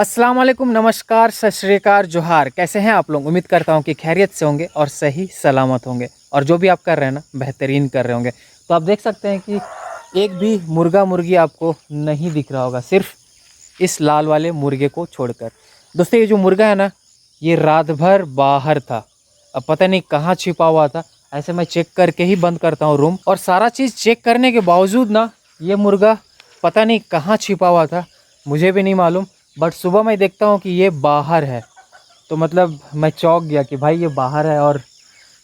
अस्सलाम वालेकुम, नमस्कार, सत श्री अकाल, जोहार। कैसे हैं आप लोग? उम्मीद करता हूं कि खैरियत से होंगे और सही सलामत होंगे, और जो भी आप कर रहे हैं ना बेहतरीन कर रहे होंगे। तो आप देख सकते हैं कि एक भी मुर्गा मुर्गी आपको नहीं दिख रहा होगा, सिर्फ इस लाल वाले मुर्गे को छोड़कर। दोस्तों, ये जो मुर्गा है ना, ये रात भर बाहर था। अब पता नहीं कहाँ छिपा हुआ था। ऐसे मैं चेक करके ही बंद करता हूँ रूम, और सारा चीज़ चेक करने के बावजूद ना ये मुर्गा पता नहीं कहाँ छिपा हुआ था, मुझे भी नहीं मालूम। बट सुबह मैं देखता हूँ कि ये बाहर है, तो मतलब मैं चौंक गया कि भाई ये बाहर है, और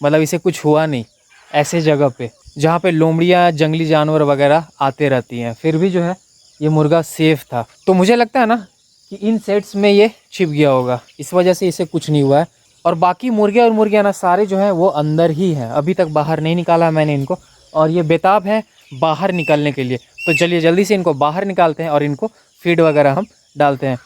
मतलब इसे कुछ हुआ नहीं। ऐसे जगह पे जहाँ पे लोमड़ियाँ, जंगली जानवर वगैरह आते रहती हैं, फिर भी जो है ये मुर्गा सेफ था। तो मुझे लगता है ना कि इन सेट्स में ये छिप गया होगा, इस वजह से इसे कुछ नहीं हुआ है। और बाकी मुर्गे और मुर्गियाँ ना सारे जो हैं वो अंदर ही हैं, अभी तक बाहर नहीं निकाला मैंने इनको, और ये बेताब है बाहर निकलने के लिए। तो चलिए जल्दी से इनको बाहर निकालते हैं और इनको फीड वगैरह हम डालते हैं।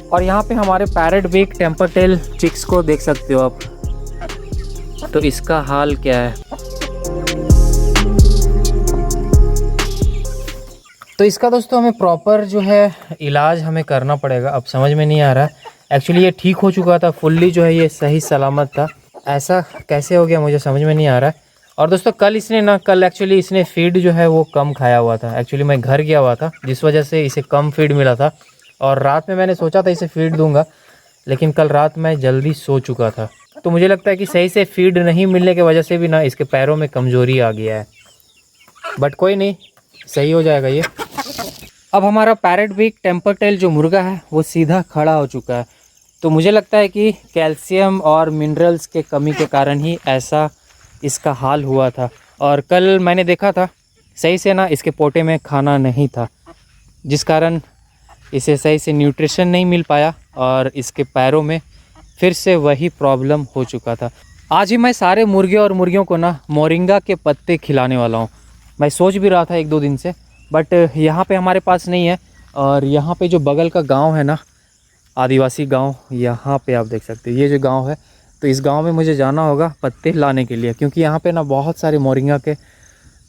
और यहाँ पे हमारे parrot big temper tail chicks को देख सकते हो आप, तो इसका हाल क्या है। तो इसका दोस्तों हमें प्रॉपर जो है इलाज हमें करना पड़ेगा। अब समझ में नहीं आ रहा है, एक्चुअली ये ठीक हो चुका था फुल्ली, जो है ये सही सलामत था, ऐसा कैसे हो गया मुझे समझ में नहीं आ रहा है। और दोस्तों कल एक्चुअली इसने फीड जो है वो कम खाया हुआ था। एक्चुअली मैं घर गया हुआ था, जिस वजह से इसे कम फीड मिला था, और रात में मैंने सोचा था इसे फीड दूंगा, लेकिन कल रात मैं जल्दी सो चुका था। तो मुझे लगता है कि सही से फीड नहीं मिलने की वजह से भी ना इसके पैरों में कमज़ोरी आ गया है। बट कोई नहीं, सही हो जाएगा ये। अब हमारा पैरेट बिग टेम्पर टेल जो मुर्गा है वो सीधा खड़ा हो चुका है। तो मुझे लगता है कि कैल्शियम और मिनरल्स के कमी के कारण ही ऐसा इसका हाल हुआ था। और कल मैंने देखा था सही से ना इसके पोटे में खाना नहीं था, जिस कारण इसे सही से न्यूट्रिशन नहीं मिल पाया, और इसके पैरों में फिर से वही प्रॉब्लम हो चुका था। आज ही मैं सारे मुर्गे और मुर्गियों को ना मोरिंगा के पत्ते खिलाने वाला हूँ। मैं सोच भी रहा था 1-2 दिन से, बट यहाँ पे हमारे पास नहीं है। और यहाँ पे जो बगल का गांव है ना, आदिवासी गांव, यहाँ पे आप देख सकते हो ये जो गांव है, तो इस गांव में मुझे जाना होगा पत्ते लाने के लिए, क्योंकि यहाँ पे ना बहुत सारे मोरिंगा के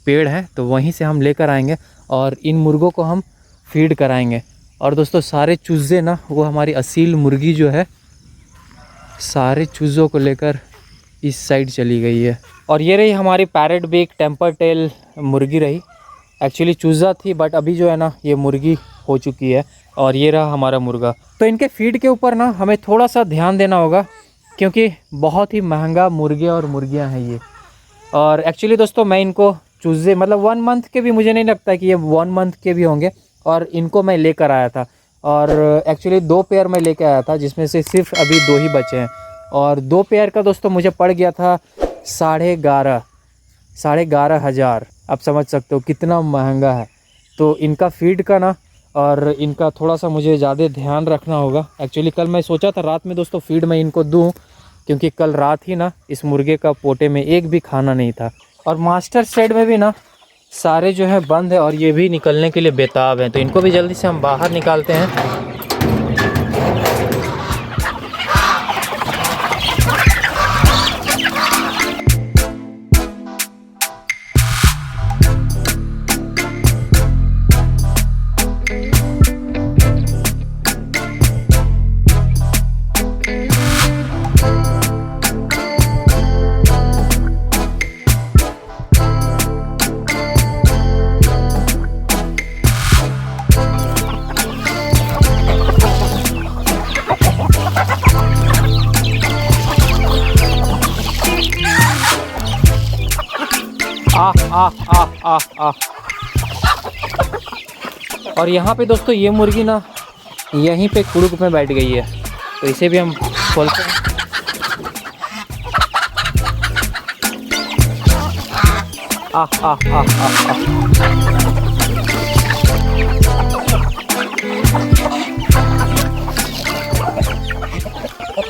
पेड़ हैं। तो वहीं से हम लेकर आएंगे और इन मुर्गों को हम फीड कराएंगे। और दोस्तों सारे चूज़े ना, वो हमारी असील मुर्गी जो है सारे चूज़ों को लेकर इस साइड चली गई है। और ये रही हमारी पैरेट बिग टेम्पर टेल मुर्गी रही। एक्चुअली चूज़ा थी, बट अभी जो है ना ये मुर्गी हो चुकी है। और ये रहा हमारा मुर्गा। तो इनके फीड के ऊपर ना हमें थोड़ा सा ध्यान देना होगा, क्योंकि बहुत ही महंगा मुर्गे और मुर्गियां हैं ये। और एक्चुअली दोस्तों मैं इनको चूज़े मतलब 1 मंथ के भी मुझे नहीं लगता कि ये 1 मंथ के भी होंगे, और इनको मैं लेकर आया था। और एक्चुअली 2 पेयर मैं लेकर आया था, जिसमें से सिर्फ अभी 2 ही बचे हैं। और 2 पेयर का दोस्तों मुझे पड़ गया था 11,500। आप समझ सकते हो कितना महंगा है। तो इनका फीड का ना, और इनका थोड़ा सा मुझे ज़्यादा ध्यान रखना होगा। एक्चुअली कल मैं सोचा था रात में दोस्तों फीड मैं इनको दूं, क्योंकि कल रात ही ना इस मुर्गे का पोटे में एक भी खाना नहीं था। और मास्टर शेड में भी ना सारे जो है बंद है, और ये भी निकलने के लिए बेताब हैं। तो इनको भी जल्दी से हम बाहर निकालते हैं। और यहाँ पे दोस्तों ये मुर्गी ना यहीं पे कुड़ुक में बैठ गई है, तो इसे भी हम खोलते हैं।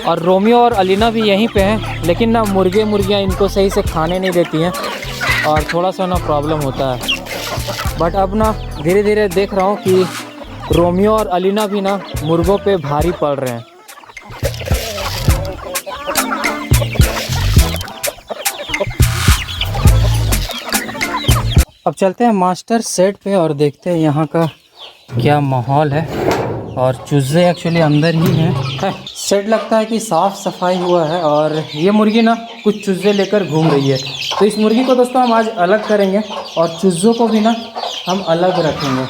और रोमियो और अलीना भी यहीं पे हैं, लेकिन ना मुर्गियाँ इनको सही से खाने नहीं देती हैं, और थोड़ा सा ना प्रॉब्लम होता है। बट अब ना धीरे धीरे देख रहा हूँ कि रोमियो और अलीना भी ना मुर्गों पे भारी पड़ रहे हैं। अब चलते हैं मास्टर सेट पे और देखते हैं यहाँ का क्या माहौल है। और चूजे एक्चुअली अंदर ही हैं। सेट लगता है कि साफ़ सफाई हुआ है और ये मुर्गी ना कुछ चूजे लेकर घूम रही है। तो इस मुर्गी को दोस्तों हम आज अलग करेंगे और चूज़ों को भी ना हम अलग रखेंगे।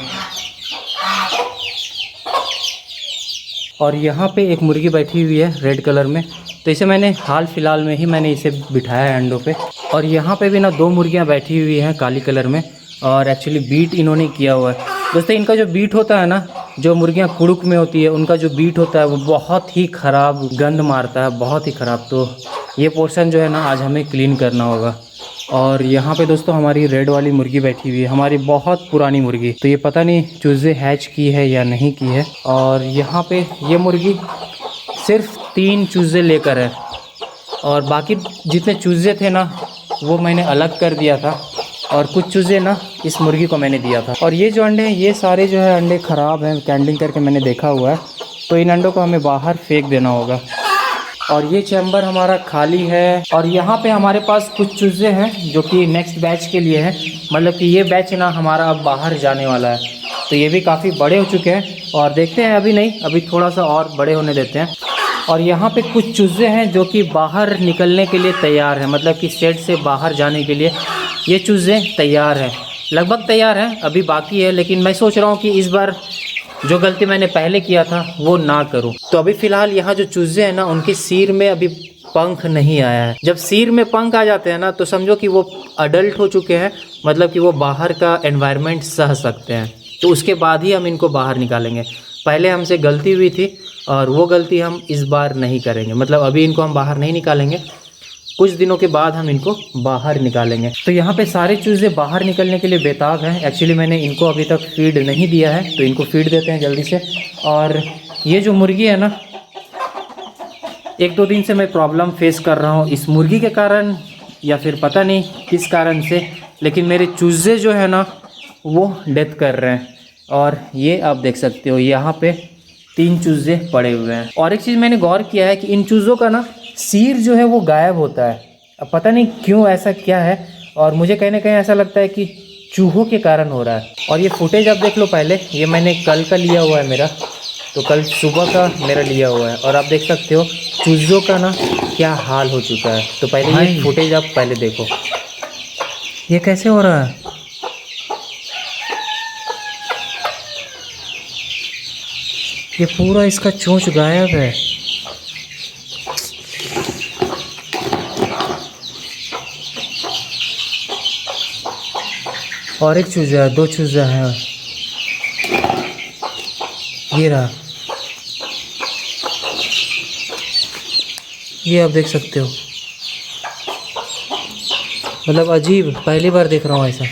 और यहाँ पे एक मुर्गी बैठी हुई है रेड कलर में, तो इसे मैंने हाल फिलहाल में ही इसे बिठाया है अंडों पे। और यहाँ पे भी ना 2 मुर्गियाँ बैठी हुई हैं काली कलर में, और एक्चुअली बीट इन्होंने किया हुआ है। दोस्तों इनका जो बीट होता है ना, जो मुर्गियाँ कुड़ुक में होती है उनका जो बीट होता है वो बहुत ही ख़राब गंध मारता है, बहुत ही ख़राब। तो ये पोर्शन जो है ना आज हमें क्लीन करना होगा। और यहाँ पे दोस्तों हमारी रेड वाली मुर्गी बैठी हुई है, हमारी बहुत पुरानी मुर्गी। तो ये पता नहीं चूज़े हैच की है या नहीं की है। और यहाँ पे ये मुर्गी सिर्फ 3 चूज़े लेकर है, और बाकी जितने चूज़े थे ना वो मैंने अलग कर दिया था, और कुछ चूज़े ना इस मुर्गी को मैंने दिया था। और ये जो अंडे हैं ये सारे जो है अंडे ख़राब हैं, कैंडलिंग करके मैंने देखा हुआ है। तो इन अंडों को हमें बाहर फेंक देना होगा। और ये चैम्बर हमारा खाली है। और यहाँ पे हमारे पास कुछ चूज़े हैं जो कि नेक्स्ट बैच के लिए है, मतलब कि ये बैच ना हमारा अब बाहर जाने वाला है। तो ये भी काफ़ी बड़े हो चुके हैं, और देखते हैं अभी नहीं, अभी थोड़ा सा और बड़े होने देते हैं। और यहाँ पे कुछ चूज़े हैं जो कि बाहर निकलने के लिए तैयार हैं, मतलब कि शेड से बाहर जाने के लिए ये चूज़े तैयार हैं, लगभग तैयार हैं, अभी बाकी है। लेकिन मैं सोच रहा हूँ कि इस बार जो गलती मैंने पहले किया था वो ना करूं। तो अभी फ़िलहाल यहाँ जो चूज़े हैं ना उनके सिर में अभी पंख नहीं आया है। जब सिर में पंख आ जाते हैं ना तो समझो कि वो अडल्ट हो चुके हैं, मतलब कि वो बाहर का एनवायरनमेंट सह सकते हैं। तो उसके बाद ही हम इनको बाहर निकालेंगे। पहले हमसे गलती हुई थी और वो गलती हम इस बार नहीं करेंगे, मतलब अभी इनको हम बाहर नहीं निकालेंगे, कुछ दिनों के बाद हम इनको बाहर निकालेंगे। तो यहाँ पे सारे चूज़े बाहर निकलने के लिए बेताब हैं। एक्चुअली मैंने इनको अभी तक फीड नहीं दिया है, तो इनको फीड देते हैं जल्दी से। और ये जो मुर्गी है ना, 1-2 दिन से मैं प्रॉब्लम फेस कर रहा हूँ इस मुर्गी के कारण, या फिर पता नहीं किस कारण से, लेकिन मेरे चूज़े जो है ना वो डेथ कर रहे हैं। और ये आप देख सकते हो यहाँ पे 3 चूज़े पड़े हुए हैं। और एक चीज़ मैंने गौर किया है कि इन चूज़ों का ना सिर जो है वो गायब होता है। अब पता नहीं क्यों, ऐसा क्या है, और मुझे कहीं ना कहीं ऐसा लगता है कि चूहों के कारण हो रहा है। और ये फुटेज आप देख लो पहले, ये मैंने कल का लिया हुआ है मेरा, तो कल सुबह का मेरा लिया हुआ है। और आप देख सकते हो चूज़ों का ना क्या हाल हो चुका है। तो पहले ये फुटेज आप पहले देखो, ये कैसे हो रहा है। ये पूरा इसका चोंच गायब है। और एक चूज़ा है, 2 चूज़ा है, ये रहा, ये आप देख सकते हो। मतलब अजीब, पहली बार देख रहा हूँ ऐसा।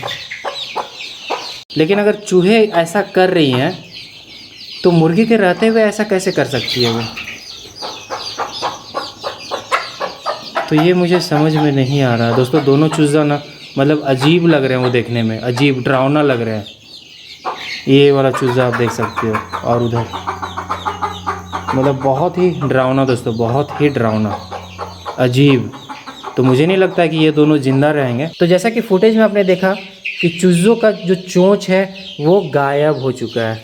लेकिन अगर चूहे ऐसा कर रही हैं तो मुर्गी के रहते हुए ऐसा कैसे कर सकती है वो, तो ये मुझे समझ में नहीं आ रहा दोस्तों। दोनों चूज़ा ना मतलब अजीब लग रहे हैं, वो देखने में अजीब डरावना लग रहे हैं। ये वाला चूज़ा आप देख सकते हो, और उधर मतलब बहुत ही डरावना दोस्तों, बहुत ही डरावना, अजीब। तो मुझे नहीं लगता कि ये दोनों ज़िंदा रहेंगे। तो जैसा कि फुटेज में आपने देखा कि चूज़ों का जो चोंच है वो गायब हो चुका है,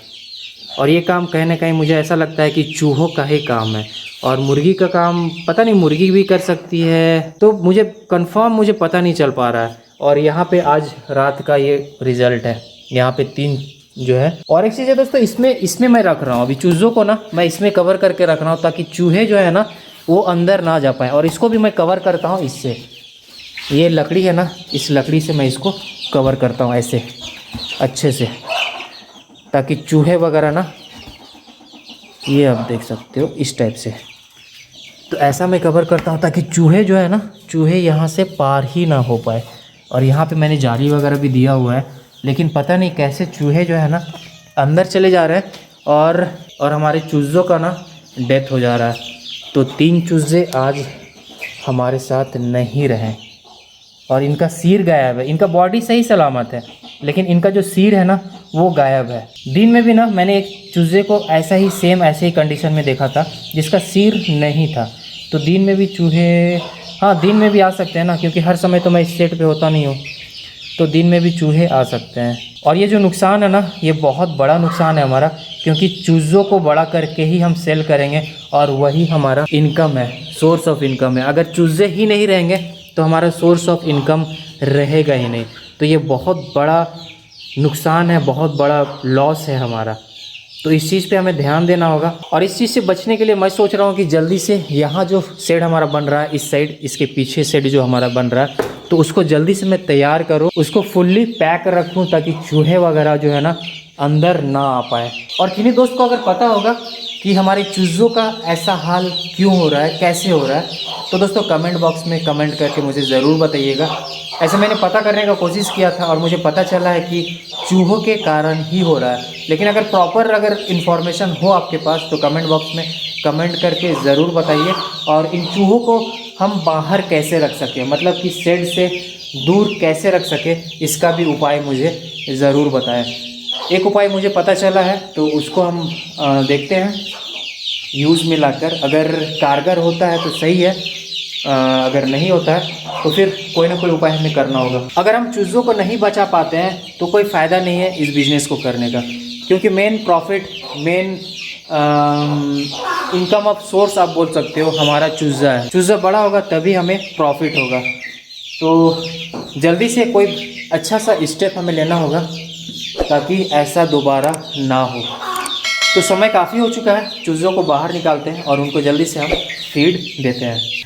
और ये काम कहीं ना कहीं मुझे ऐसा लगता है कि चूहों का ही काम है। और मुर्गी का काम पता नहीं, मुर्गी भी कर सकती है, तो मुझे कंफर्म मुझे पता नहीं चल पा रहा है। और यहाँ पे आज रात का ये रिज़ल्ट है, यहाँ पे 3 जो है। और एक चीज़ है दोस्तों, इसमें मैं रख रहा हूँ अभी चूज़ों को ना, मैं इसमें कवर करके रख रहा हूँ ताकि चूहे जो है ना वो अंदर ना जा पाए। और इसको भी मैं कवर करता हूँ इससे, ये लकड़ी है ना, इस लकड़ी से मैं इसको कवर करता हूँ ऐसे अच्छे से, ताकि चूहे वगैरह ना, ये आप देख सकते हो इस टाइप से। तो ऐसा मैं कवर करता हूँ ताकि चूहे जो है ना, चूहे यहाँ से पार ही ना हो पाए। और यहाँ पे मैंने जाली वगैरह भी दिया हुआ है, लेकिन पता नहीं कैसे चूहे जो है ना अंदर चले जा रहे हैं, और हमारे चूज़ों का ना डेथ हो जा रहा है। तो 3 चूज़े आज हमारे साथ नहीं रहे, और इनका सिर गायब है, इनका बॉडी सही सलामत है, लेकिन इनका जो सिर है ना वो गायब है। दिन में भी ना मैंने एक चूजे को ऐसा ही सेम ऐसे ही कंडीशन में देखा था जिसका सिर नहीं था। तो दिन में भी चूहे, हाँ दिन में भी आ सकते हैं ना, क्योंकि हर समय तो मैं इस सेट पे होता नहीं हूँ, तो दिन में भी चूहे आ सकते हैं। और ये जो नुकसान है ना, ये बहुत बड़ा नुकसान है हमारा, क्योंकि चूज़ों को बड़ा करके ही हम सेल करेंगे और वही हमारा इनकम है, सोर्स ऑफ इनकम है। अगर चूज़े ही नहीं रहेंगे तो हमारा सोर्स ऑफ इनकम रहेगा ही नहीं। तो ये बहुत बड़ा नुकसान है, बहुत बड़ा लॉस है हमारा। तो इस चीज़ पे हमें ध्यान देना होगा। और इस चीज़ से बचने के लिए मैं सोच रहा हूँ कि जल्दी से यहाँ जो शेड हमारा बन रहा है, इस साइड इसके पीछे शेड जो हमारा बन रहा है, तो उसको जल्दी से मैं तैयार करूँ, उसको फुल्ली पैक रखूँ ताकि चूहे वगैरह जो है ना अंदर ना आ पाए। और किन्हीं दोस्त को अगर पता होगा कि हमारे चूज़ों का ऐसा हाल क्यों हो रहा है, कैसे हो रहा है, तो दोस्तों कमेंट बॉक्स में कमेंट करके मुझे ज़रूर बताइएगा। ऐसे मैंने पता करने का कोशिश किया था और मुझे पता चला है कि चूहों के कारण ही हो रहा है। लेकिन अगर प्रॉपर अगर इन्फॉर्मेशन हो आपके पास तो कमेंट बॉक्स में कमेंट करके ज़रूर बताइए। और इन चूहों को हम बाहर कैसे रख सकें, मतलब कि शेड से दूर कैसे रख सकें, इसका भी उपाय मुझे ज़रूर बताएं। एक उपाय मुझे पता चला है तो उसको हम देखते हैं यूज़ में लाकर। अगर कारगर होता है तो सही है, अगर नहीं होता है तो फिर कोई ना कोई उपाय हमें करना होगा। अगर हम चूज़ों को नहीं बचा पाते हैं तो कोई फ़ायदा नहीं है इस बिज़नेस को करने का, क्योंकि main profit, main income of source आप बोल सकते हो हमारा चूज़ा है। चूज़ा बड़ा होगा तभी हमें प्रॉफिट होगा। तो जल्दी से कोई अच्छा सा स्टेप हमें लेना होगा ताकि ऐसा दोबारा ना हो। तो समय काफ़ी हो चुका है, चूज़ों को बाहर निकालते हैं और उनको जल्दी से हम फीड देते हैं।